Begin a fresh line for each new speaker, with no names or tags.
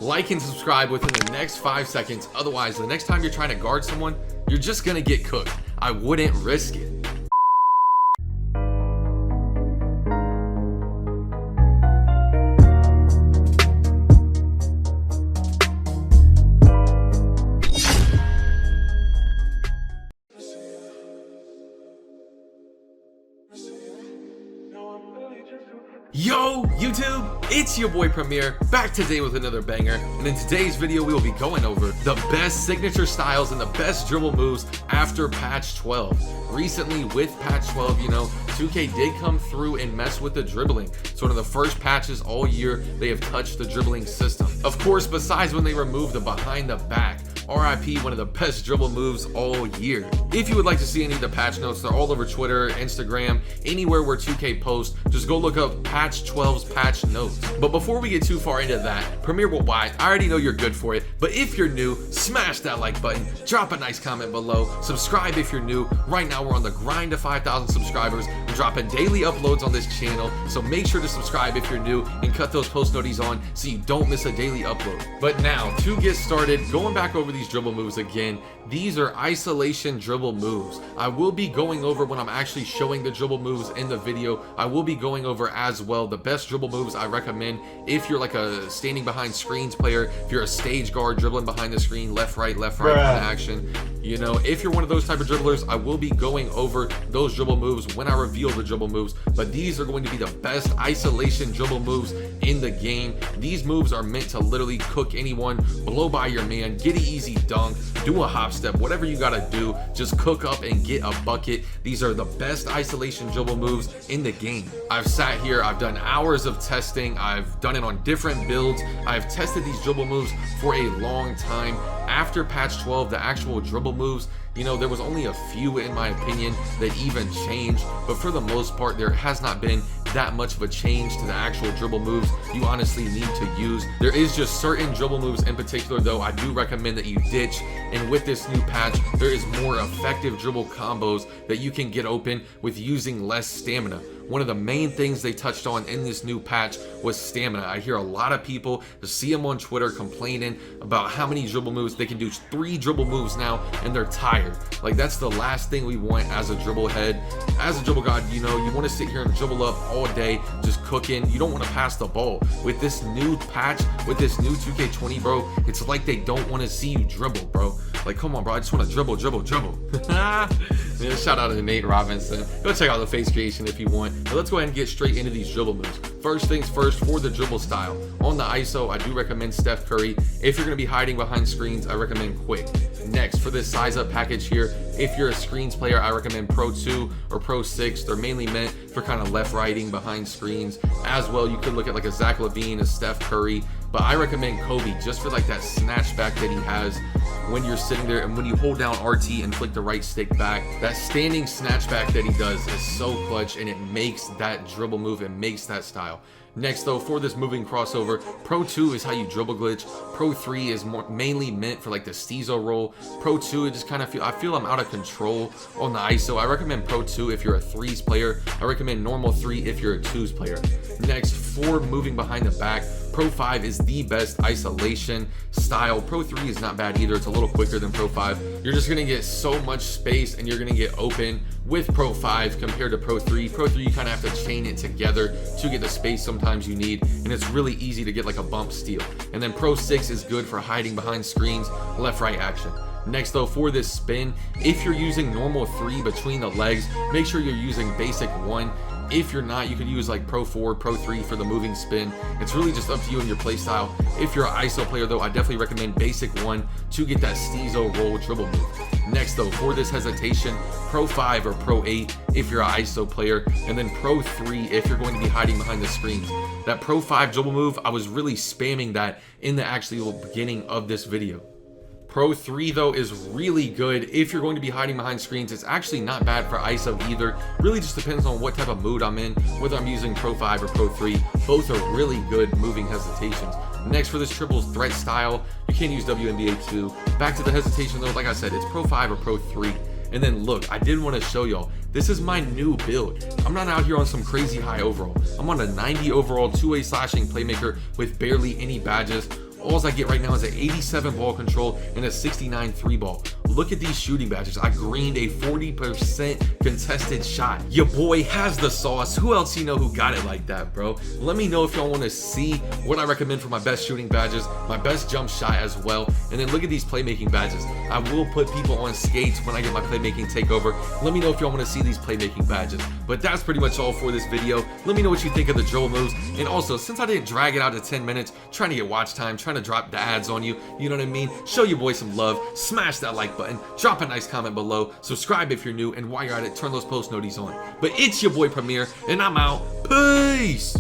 Like and subscribe within the next 5 seconds, otherwise the next time you're trying to guard someone, you're just gonna get cooked. I wouldn't risk it. Yo YouTube, it's your boy Premier, back today with another banger, and in today's video we will be going over the best signature styles and the best dribble moves after patch 12. Recently with patch 12, 2K did come through and mess with the dribbling. It's one of the first patches all year they have touched the dribbling system. Of course, besides when they removed the behind the back, RIP, one of the best dribble moves all year. If you would like to see any of the patch notes, they're all over Twitter, Instagram, anywhere where 2K posts, just go look up patch 12's patch notes. But before we get too far into that, Premier Worldwide, I already know you're good for it, but if you're new, smash that like button, drop a nice comment below, subscribe if you're new. Right now we're on the grind to 5,000 subscribers. I'm dropping daily uploads on this channel, so make sure to subscribe if you're new and cut those post noties on so you don't miss a daily upload. But now, to get started, going back over these dribble moves again, these are isolation dribble moves. I will be going over when I'm actually showing the dribble moves in the video. I will be going over as well the best dribble moves I recommend if you're like a standing behind screens player, if you're a stage guard dribbling behind the screen, left right kind of action. If you're one of those type of dribblers, I will be going over those dribble moves when I reveal the dribble moves, but these are going to be the best isolation dribble moves in the game. These moves are meant to literally cook anyone, blow by your man, get an easy dunk, do a hop step, whatever you gotta do, just cook up and get a bucket. These are the best isolation dribble moves in the game. I've sat here, I've done hours of testing, I've done it on different builds, I've tested these dribble moves for a long time. After patch 12, the actual dribble moves, there was only a few in my opinion that even changed, but for the most part there has not been that much of a change to the actual dribble moves you honestly need to use. There is just certain dribble moves in particular though I do recommend that you ditch, and with this new patch there is more effective dribble combos that you can get open with using less stamina. One of the main things they touched on in this new patch was stamina. I hear a lot of people, see them on Twitter complaining about how many dribble moves. They can do 3 dribble moves now and they're tired. Like, that's the last thing we want as a dribble head. As a dribble god, you want to sit here and dribble up all day just cooking. You don't want to pass the ball. With this new patch, with this new 2K20, bro, it's like they don't want to see you dribble, bro. Like, come on, bro, I just want to dribble. Shout out to Nate Robinson. Go check out the face creation if you want. But let's go ahead and get straight into these dribble moves. First things first, for the dribble style. On the ISO, I do recommend Steph Curry. If you're going to be hiding behind screens, I recommend Quick. Next, for this size up package here, if you're a screens player, I recommend Pro 2 or Pro 6. They're mainly meant for kind of left righting behind screens. As well, you could look at like a Zach LaVine, a Steph Curry, but I recommend Kobe just for like that snatch back that he has when you're sitting there, and when you hold down RT and flick the right stick back, that standing snatch back that he does is so clutch, and it makes that dribble move, it makes that style. Next though, for this moving crossover, Pro 2 is how you dribble glitch. Pro 3 is mainly meant for like the Steezo roll. Pro 2, it just kind of I feel I'm out of control on the ISO. I recommend Pro 2 if you're a 3s player. I recommend normal 3 if you're a 2s player. Next, for moving behind the back, Pro 5 is the best isolation style. Pro 3 is not bad either. It's a little quicker than Pro 5. You're just going to get so much space and you're going to get open with Pro 5 compared to Pro 3. Pro 3, you kind of have to chain it together to get the space sometimes you need, and it's really easy to get like a bump steal. And then Pro 6 is good for hiding behind screens, left-right action. Next though, for this spin, if you're using normal 3 between the legs, make sure you're using basic 1. If you're not, you could use like Pro 4, Pro 3 for the moving spin. It's really just up to you and your play style. If you're an ISO player though, I definitely recommend basic 1 to get that Steezo roll dribble move. Next though, for this hesitation, Pro 5 or Pro 8 if you're an ISO player, and then Pro 3 if you're going to be hiding behind the screens. That Pro 5 dribble move, I was really spamming that in the actual beginning of this video. Pro 3 though is really good if you're going to be hiding behind screens. It's actually not bad for ISO either. Really just depends on what type of mood I'm in, whether I'm using Pro 5 or Pro 3. Both are really good moving hesitations. Next, for this triples threat style, you can use WNBA 2. Back to the hesitation though, like I said, it's Pro 5 or Pro 3. And then look, I did want to show y'all, this is my new build. I'm not out here on some crazy high overall. I'm on a 90 overall 2-way slashing playmaker with barely any badges. All I get right now is an 87 ball control and a 69 3 ball. Look at these shooting badges. I greened a 40% contested shot. Your boy has the sauce. Who else you know who got it like that, bro? Let me know if y'all want to see what I recommend for my best shooting badges, my best jump shot as well. And then look at these playmaking badges. I will put people on skates when I get my playmaking takeover. Let me know if y'all want to see these playmaking badges. But that's pretty much all for this video. Let me know what you think of the dribble moves. And also, since I didn't drag it out to 10 minutes, trying to get watch time, trying to drop the ads on you, you know what I mean? Show your boy some love. Smash that like button. Drop a nice comment below. Subscribe if you're new. And while you're at it, turn those post notifications on. But it's your boy Premier, and I'm out. Peace!